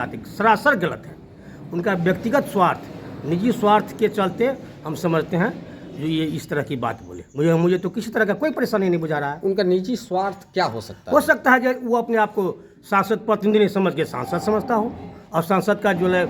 सरासर गलत है। उनका व्यक्तिगत स्वार्थ, निजी स्वार्थ के चलते हम समझते हैं जो ये इस तरह की बात बोले। मुझे तो किसी तरह का कोई परेशानी नहीं बुझा रहा है। उनका निजी स्वार्थ क्या हो सकता है? हो सकता है कि वो अपने आप को सांसद प्रतिनिधि नहीं समझ के सांसद समझता हो और सांसद का जो है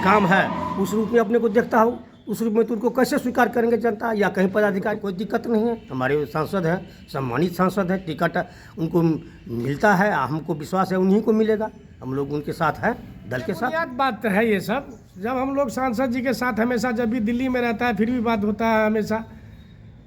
काम है उस रूप में अपने को देखता हो। उस रूप में तो उनको कैसे स्वीकार करेंगे जनता या कहीं पदाधिकारी? कोई दिक्कत नहीं है। हमारे सांसद हैं, सम्मानित सांसद है, टिकट उनको मिलता है, हमको विश्वास है उन्हीं को मिलेगा। हम लोग उनके साथ हैं, दल के साथ। याद बात है ये सब। जब हम लोग सांसद जी के साथ हमेशा, जब भी दिल्ली में रहता है फिर भी बात होता है, हमेशा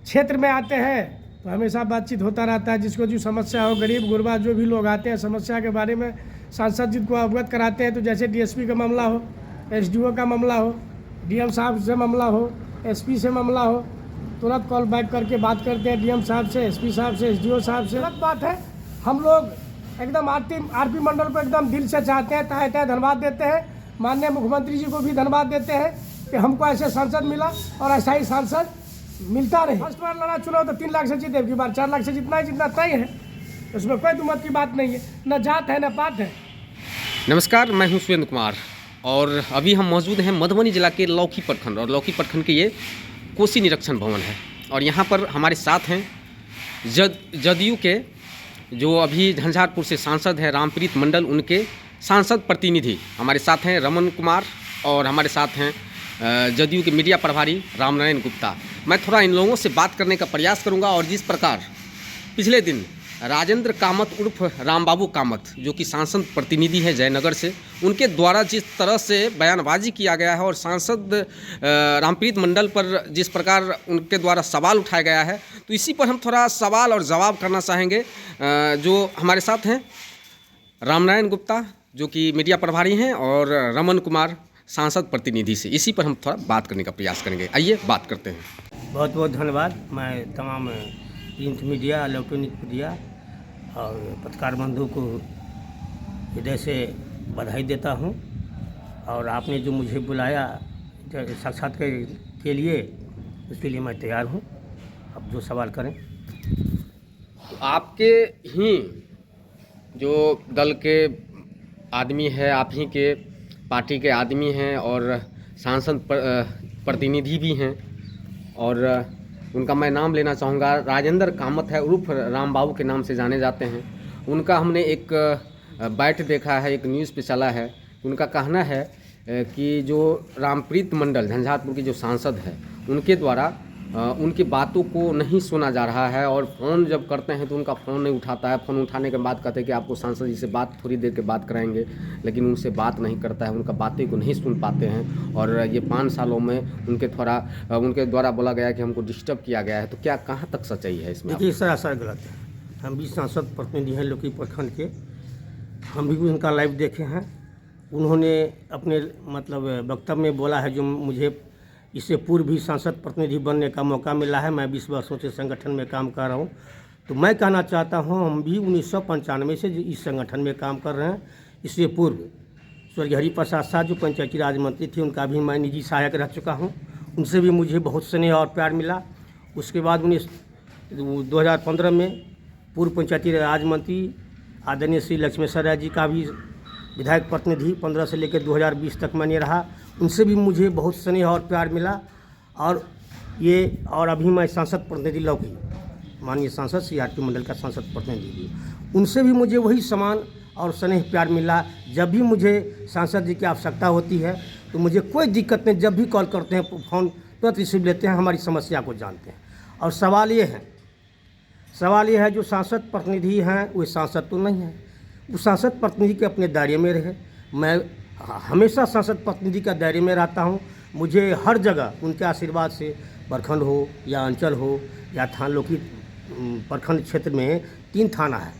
क्षेत्र में आते हैं तो हमेशा बातचीत होता रहता है। जिसको जो समस्या हो, गरीब गुरबा जो भी लोग आते हैं समस्या के बारे में सांसद जी को अवगत कराते हैं। तो जैसे डीएसपी का मामला हो, एसडीओ का मामला हो, डीएम साहब से मामला हो, एसपी से मामला हो, तुरंत कॉल बैक करके बात करते हैं डीएम साहब से, एसपी साहब से, एसडीओ साहब से। गलत बात है। हम लोग एकदम आरपी मंडल को एकदम दिल से चाहते हैं, तहे तहे धन्यवाद देते हैं। माननीय मुख्यमंत्री जी को भी धन्यवाद देते हैं कि हमको ऐसे सांसद मिला और ऐसा ही सांसद मिलता रहे। फर्स्ट बार लड़ा चुनाव तो 3 लाख से जीते, की बार 4 लाख से जितना तय है, उसमें कोई दुमत की बात नहीं है। न जात है न पात है। नमस्कार, मैं हूं सुरेंद्र कुमार और अभी हम मौजूद हैं मधुबनी जिला के लौकी प्रखंड। और लौकी प्रखंड के ये कोसी निरीक्षण भवन है और यहाँ पर हमारे साथ हैं जदयू के जो अभी झंझारपुर से सांसद हैं रामप्रीत मंडल, उनके सांसद प्रतिनिधि हमारे साथ हैं रमन कुमार और हमारे साथ हैं जदयू के मीडिया प्रभारी रामनारायण गुप्ता। मैं थोड़ा इन लोगों से बात करने का प्रयास करूंगा। और जिस प्रकार पिछले दिन राजेंद्र कामत उर्फ रामबाबू कामत जो कि सांसद प्रतिनिधि हैं जयनगर से, उनके द्वारा जिस तरह से बयानबाजी किया गया है और सांसद रामप्रीत मंडल पर जिस प्रकार उनके द्वारा सवाल उठाया गया है, तो इसी पर हम थोड़ा सवाल और जवाब करना चाहेंगे। जो हमारे साथ हैं रामनारायण गुप्ता जो कि मीडिया प्रभारी हैं और रमन कुमार सांसद प्रतिनिधि से, इसी पर हम थोड़ा बात करने का प्रयास करेंगे। आइए बात करते हैं। बहुत बहुत धन्यवाद। मैं तमाम प्रिंट मीडिया, इलेक्ट्रॉनिक मीडिया और पत्रकार बंधु को हृदय से बधाई देता हूं। और आपने जो मुझे बुलाया साक्षात्कार के लिए, उसके लिए मैं तैयार हूं। अब जो सवाल करें। तो आपके ही जो दल के आदमी है, आप ही के पार्टी के आदमी हैं और सांसद प्रतिनिधि भी हैं, और उनका मैं नाम लेना चाहूँगा। राजेंद्र कामत है, उर्फ रामबाबू के नाम से जाने जाते हैं। उनका हमने एक बैठ देखा है, एक न्यूज़ पे चला है। उनका कहना है कि जो रामप्रीत मंडल झंझारपुर के जो सांसद हैं, उनके द्वारा उनकी बातों को नहीं सुना जा रहा है और फ़ोन जब करते हैं तो उनका फ़ोन नहीं उठाता है। फ़ोन उठाने के बाद कहते हैं कि आपको सांसद जी से बात थोड़ी देर के बाद कराएंगे, लेकिन उनसे बात नहीं करता है, उनका बातें को नहीं सुन पाते हैं। और ये 5 सालों में उनके द्वारा बोला गया कि हमको डिस्टर्ब किया गया है। तो क्या कहाँ तक सच्चाई है इसमें? देखिए, सरासर गलत है। हम भी सांसद प्रतिनिधि हैं लौकी प्रखंड के, हम भी उनका लाइव देखे हैं। उन्होंने अपने वक्तव्य में बोला है, जो मुझे इससे पूर्व भी सांसद प्रतिनिधि बनने का मौका मिला है। मैं 20 वर्षों से संगठन में काम कर रहा हूं। तो मैं कहना चाहता हूं, हम भी 1995 से इस संगठन में काम कर रहे हैं। इससे पूर्व स्वर्गीय हरिप्रसाद शाह जो पंचायती राज मंत्री थे, उनका भी मैं निजी सहायक रह चुका हूं। उनसे भी मुझे बहुत स्नेह और प्यार मिला। उसके बाद 2015 में पूर्व पंचायती राज मंत्री आदरणीय श्री लक्ष्मेश्वर राय जी का भी विधायक प्रतिनिधि 15 से लेकर 2020 तक मैंने रहा। उनसे भी मुझे बहुत स्नेह और प्यार मिला। और अभी मैं सांसद प्रतिनिधि लौकी, माननीय सांसद श्री आरपी मंडल का सांसद प्रतिनिधि भी, उनसे भी मुझे वही सम्मान और स्नेह प्यार मिला। जब भी मुझे सांसद जी की आवश्यकता होती है तो मुझे कोई दिक्कत नहीं, जब भी कॉल करते हैं फ़ोन तुरंत रिसीव लेते हैं, हमारी समस्या को जानते हैं। और सवाल ये है जो सांसद प्रतिनिधि हैं वो सांसद तो नहीं है, वो सांसद प्रतिनिधि के अपने दायरे में रहे। मैं हमेशा सांसद प्रतिनिधि का दायरे में रहता हूं। मुझे हर जगह उनके आशीर्वाद से, प्रखंड हो या अंचल हो या लौकी प्रखंड क्षेत्र में 3 थाना है,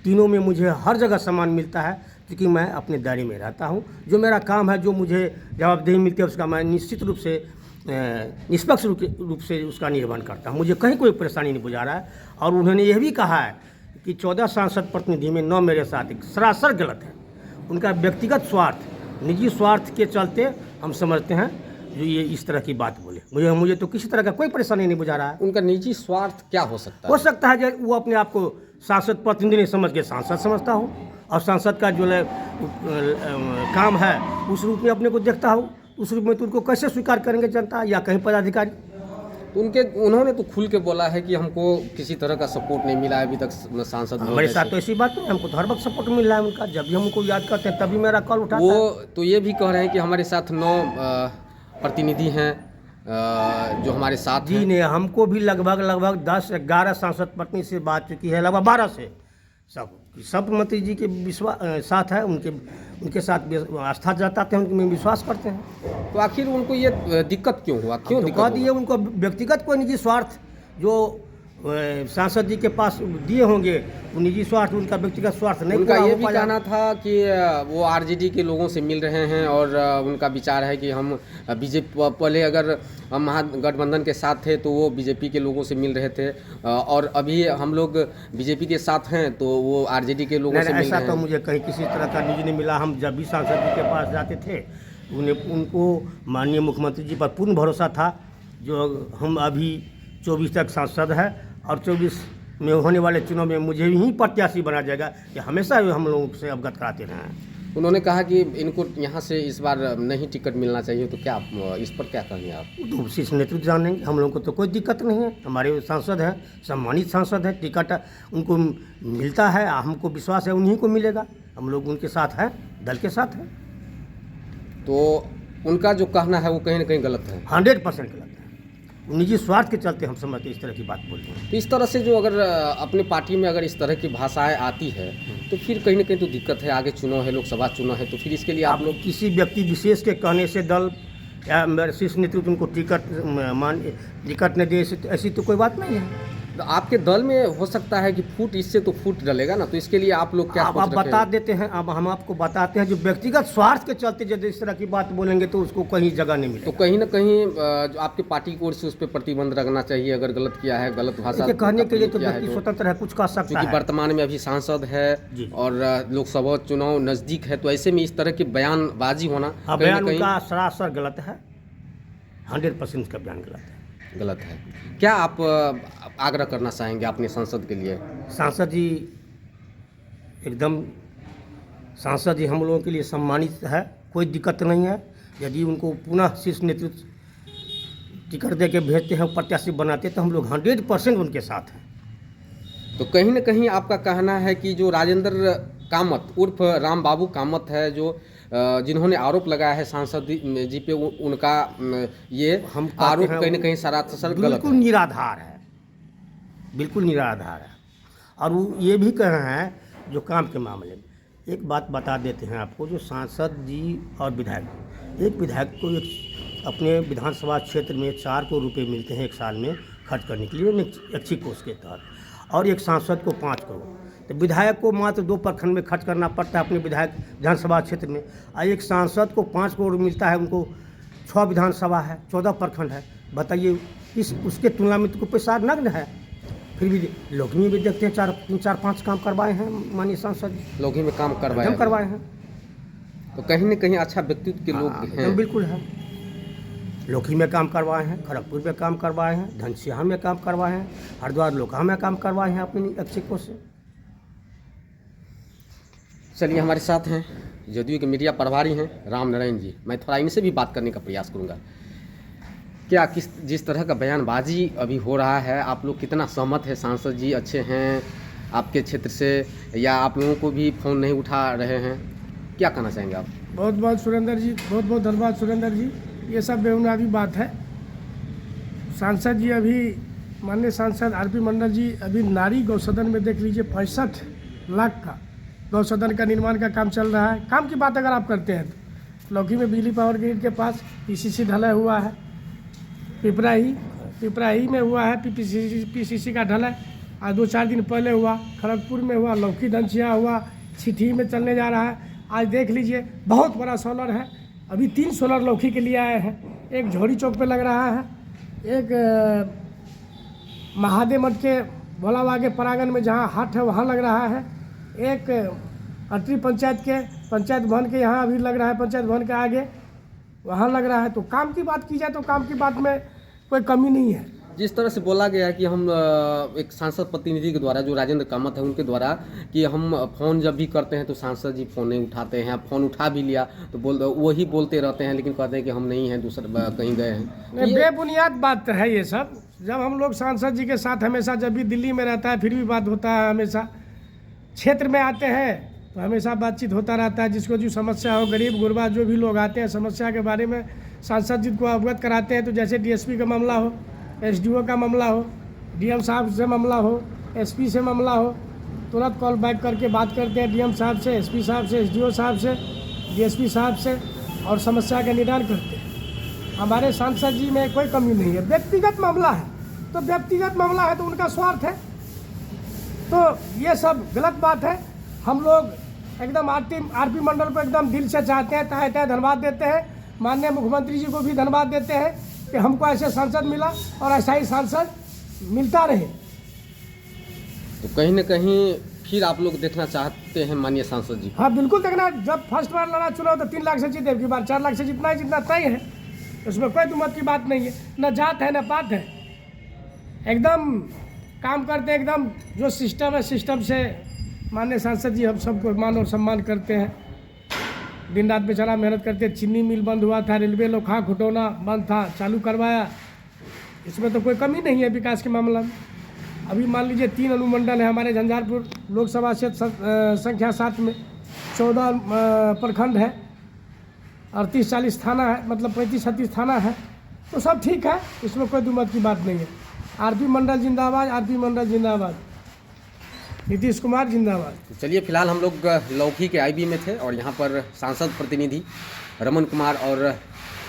तीनों में मुझे हर जगह सम्मान मिलता है, क्योंकि मैं अपने दायरे में रहता हूं। जो मेरा काम है, जो मुझे जवाबदेही मिलती है, उसका मैं निश्चित रूप से निष्पक्ष रूप से उसका निर्वहन करता हूं। मुझे कहीं कोई परेशानी नहीं बुझा रहा है। और उन्होंने यह भी कहा है कि 14 सांसद प्रतिनिधि में 9 मेरे साथ, सरासर गलत है। उनका व्यक्तिगत स्वार्थ, निजी स्वार्थ के चलते हम समझते हैं जो ये इस तरह की बात बोले। मुझे तो किसी तरह का कोई परेशानी नहीं बुझा रहा है। उनका निजी स्वार्थ क्या हो सकता है? हो सकता है कि वो अपने आप को सांसद प्रतिनिधि नहीं समझ के सांसद समझता हो और सांसद का जो है काम है उस रूप में अपने को देखता हो, उस रूप में तो उनको कैसे स्वीकार करेंगे जनता या कहीं पदाधिकारी? तो उन्होंने तो खुल के बोला है कि हमको किसी तरह का सपोर्ट नहीं मिला है अभी तक सांसद हमारे साथ तो ऐसी बात नहीं, हमको तो हर वक्त सपोर्ट मिल रहा है उनका। जब भी हमको याद करते हैं तभी मेरा कॉल उठाता है। वो तो ये भी कह रहे हैं कि हमारे साथ 9 प्रतिनिधि हैं जो हमारे साथ जी हैं। नहीं, हमको भी लगभग 10-11 सांसद पत्नी से बात चुकी है, लगभग 12 से। सब मंत्री जी के विश्वास साथ है, उनके साथ आस्था जताते हैं, उनमें विश्वास करते हैं। तो आखिर उनको ये दिक्कत क्यों हुआ, क्यों तो दिक्कत कह दिए उनको व्यक्तिगत कोई निजी स्वार्थ जो सांसद जी के पास दिए होंगे, वो निजी स्वार्थ, उनका व्यक्तिगत स्वार्थ नहीं उनका पूरा ये हो भी पाया। कहना था कि वो आरजेडी के लोगों से मिल रहे हैं और उनका विचार है कि हम बीजेपी, पहले अगर हम महागठबंधन के साथ थे तो वो बीजेपी के लोगों से मिल रहे थे और अभी हम लोग बीजेपी के साथ हैं तो वो आरजेडी के लोगों से मिल ऐसा रहे तो हैं। मुझे कहीं किसी तरह का न्यूज नहीं मिला। हम जब भी सांसद जी के पास जाते थे उनको माननीय मुख्यमंत्री जी पर पूर्ण भरोसा था। जो हम अभी 24 तक सांसद है और 24 में होने वाले चुनाव में मुझे ही प्रत्याशी बना जाएगा, कि हमेशा हम लोगों से अवगत कराते रहे हैं। उन्होंने कहा कि इनको यहाँ से इस बार नहीं टिकट मिलना चाहिए, तो क्या आप इस पर क्या कहेंगे आप? तो शीर्ष नेतृत्व जानेंगे, हम लोगों को तो कोई दिक्कत नहीं है। हमारे सांसद हैं, सम्मानित सांसद है, टिकट उनको मिलता है, हमको विश्वास है उन्हीं को मिलेगा। हम लोग उनके साथ हैं, दल के साथ हैं। तो उनका जो कहना है वो कहीं ना कहीं गलत है। 100% गलत है। निजी स्वार्थ के चलते हम समझते इस तरह की बात बोलते हैं। तो इस तरह से जो अगर अपने पार्टी में अगर इस तरह की भाषाएं आती है तो फिर कहीं ना कहीं तो दिक्कत है। आगे चुनाव है, लोकसभा चुनाव है, तो फिर इसके लिए आप लोग किसी व्यक्ति विशेष के कहने से दल या मेरे शीर्ष नेतृत्व उनको टिकट नहीं दे, ऐसी तो कोई बात नहीं है। तो आपके दल में हो सकता है कि फूट, इससे तो फूट डलेगा ना, तो इसके लिए आप लोग क्या आप सोच रखे बता हैं? देते हैं। अब हम आपको बताते हैं, जो व्यक्तिगत स्वार्थ के चलते यदि इस तरह की बात बोलेंगे तो उसको कहीं जगह नहीं तो मिलेगी। कहीं ना कहीं जो आपके पार्टी की ओर से उस पर प्रतिबंध रखना चाहिए। अगर गलत किया है, गलत भाषा कहने के लिए तो किया है व्यक्ति स्वतंत्र है, कुछ कह सकता क्योंकि है। वर्तमान में अभी सांसद है जी। और लोकसभा चुनाव नज़दीक है, तो ऐसे में इस तरह की बयानबाजी होना हाँ, कहीं ना बयान कहीं उनका सरासर गलत है। 100% का बयान गलत है। गलत है। क्या आप आग्रह करना चाहेंगे अपने सांसद के लिए? सांसद जी एकदम, सांसद जी हम लोगों के लिए सम्मानित है, कोई दिक्कत नहीं है। यदि उनको पुनः शीर्ष नेतृत्व टिकट दे के भेजते हैं, प्रत्याशी बनाते, तो हम लोग 100% उनके साथ हैं। तो कहीं ना कहीं आपका कहना है कि जो राजेंद्र कामत उर्फ राम बाबू कामत है, जो जिन्होंने आरोप लगाया है सांसद जी पे, उनका ये हम कहते आरोप हैं कहीं ना कहीं सरासर गलत बिल्कुल है। निराधार है, बिल्कुल निराधार है। और वो ये भी कह रहे हैं जो काम के मामले में, एक बात बता देते हैं आपको, जो सांसद जी और विधायक, एक विधायक को एक अपने विधानसभा क्षेत्र में 4 करोड़ रुपये मिलते हैं एक साल में खर्च करने के लिए इच्छित कोष के तहत, और एक सांसद को 5 करोड़। तो विधायक को मात्र 2 प्रखंड में खर्च करना पड़ता है अपने विधानसभा क्षेत्र में, और एक सांसद को 5 करोड़ मिलता है, उनको 6 विधानसभा है, 14 प्रखंड है। बताइए, इस उसके तुलना में तो पैसा नग्न है। फिर भी लोकनी भी देखते हैं 4-5 काम करवाए हैं माननीय सांसद जी, लोग ही में काम एकदम करवाए हैं। तो कहीं ना कहीं अच्छा व्यक्तित्व के लोग हाँ, हैं। एकदम बिल्कुल है। लोकी में काम करवाए हैं, खड़गपुर में काम करवाए हैं, धनसिया में काम करवाए हैं, हरिद्वार लोकहा में काम करवाए हैं अपनी इच्छिकों से। चलिए, हमारे साथ हैं जदयू के मीडिया प्रभारी हैं राम नारायण जी। मैं थोड़ा इनसे भी बात करने का प्रयास करूंगा। क्या जिस तरह का बयानबाजी अभी हो रहा है, आप लोग कितना सहमत है? सांसद जी अच्छे हैं आपके क्षेत्र से, या आप लोगों को भी फ़ोन नहीं उठा रहे हैं? क्या कहना चाहेंगे आप? बहुत बहुत सुरेंद्र जी, बहुत बहुत धन्यवाद सुरेंद्र जी। ये सब बेबुनियादी बात है। सांसद जी अभी, माननीय सांसद आरपी मंडल जी अभी नारी गौसदन में देख लीजिए 65 लाख का गौसदन का निर्माण का काम चल रहा है। काम की बात अगर आप करते हैं तो लौकी में बिजली पावर ग्रिड के पास पीसीसी ढलाई हुआ है, पिपराही में हुआ है पीसीसी का ढलाई, आज 2-4 दिन पहले हुआ, खड़गपुर में हुआ, लौकी धनसिया हुआ, सिठी में चलने जा रहा है। आज देख लीजिए बहुत बड़ा सोलर है। अभी 3 सोलर लौकी के लिए आए हैं। एक झोड़ी चौक पे लग रहा है, एक महादेव मठ के भोला बाबा के परागन में जहाँ हाट है वहाँ लग रहा है, एक अटरी पंचायत के पंचायत भवन के यहाँ अभी लग रहा है, पंचायत भवन के आगे वहाँ लग रहा है। तो काम की बात की जाए तो काम की बात में कोई कमी नहीं है। जिस तरह से बोला गया है कि हम एक सांसद प्रतिनिधि के द्वारा, जो राजेंद्र कामत है उनके द्वारा, कि हम फ़ोन जब भी करते हैं तो सांसद जी फ़ोन नहीं उठाते हैं, फ़ोन उठा भी लिया तो वही बोलते रहते हैं, लेकिन कहते हैं कि हम नहीं हैं, दूसरे कहीं गए हैं। बेबुनियाद बात है ये सब। जब हम लोग सांसद जी के साथ हमेशा, जब भी दिल्ली में रहता है फिर भी बात होता है, हमेशा क्षेत्र में आते हैं तो हमेशा बातचीत होता रहता है। जिसको जो समस्या हो, गरीब गुरबा जो भी लोग आते हैं, समस्या के बारे में सांसद जी को अवगत कराते हैं। तो जैसे डीएसपी का मामला हो, एसडीओ का मामला हो, डीएम साहब से मामला हो, एसपी से मामला हो, तुरंत कॉल बैक करके बात करते हैं डीएम साहब से, एसपी साहब से, एसडीओ साहब से, डीएसपी साहब से, और समस्या का निदान करते हैं। हमारे सांसद जी में कोई कमी नहीं है। व्यक्तिगत मामला है तो व्यक्तिगत मामला है, तो उनका स्वार्थ है, तो ये सब गलत बात है। हम लोग एकदम आरपी मंडल को एकदम दिल से चाहते हैं, तहे तहे धन्यवाद देते हैं। माननीय मुख्यमंत्री जी को भी धन्यवाद देते हैं कि हमको ऐसे सांसद मिला और ऐसा ही सांसद मिलता रहे। तो कहीं ना कहीं फिर आप लोग देखना चाहते हैं माननीय सांसद जी? हाँ बिल्कुल देखना। जब फर्स्ट बार लड़ा चुनाव तो 3 लाख से जीते, की बार 4 लाख से जितना है, जितना तय है, उसमें कोई दुमत की बात नहीं है। न जात है न पात है, एकदम काम करते हैं, एकदम जो सिस्टम है सिस्टम से। माननीय सांसद जी हम सबको मान और सम्मान करते हैं। दिन रात बेचारा मेहनत करते हैं। चीनी मिल बंद हुआ था, रेलवे लोखा घुटौना बंद था, चालू करवाया। इसमें तो कोई कमी नहीं है विकास के मामला में। अभी मान लीजिए 3 अनुमंडल है हमारे झंझारपुर लोकसभा क्षेत्र संख्या 7 में, 14 प्रखंड है, 38-40 थाना है, मतलब 35-36 थाना है। तो सब ठीक है, इसमें कोई दुमत की बात नहीं है। आरपी मंडल जिंदाबाद, आरपी मंडल जिंदाबाद, नीतीश कुमार जिंदाबाद। तो चलिए, फिलहाल हम लोग लौकी के आईबी में थे और यहाँ पर सांसद प्रतिनिधि रमन कुमार और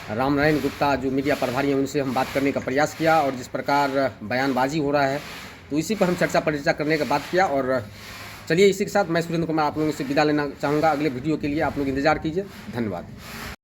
रामनारायण गुप्ता जो मीडिया प्रभारी हैं उनसे हम बात करने का प्रयास किया, और जिस प्रकार बयानबाजी हो रहा है तो इसी पर हम चर्चा परिचर्चा करने का बात किया। और चलिए, इसी के साथ मैं सुरेंद्र कुमार आप लोगों से विदा लेना चाहूँगा। अगले वीडियो के लिए आप लोग इंतजार कीजिए। धन्यवाद।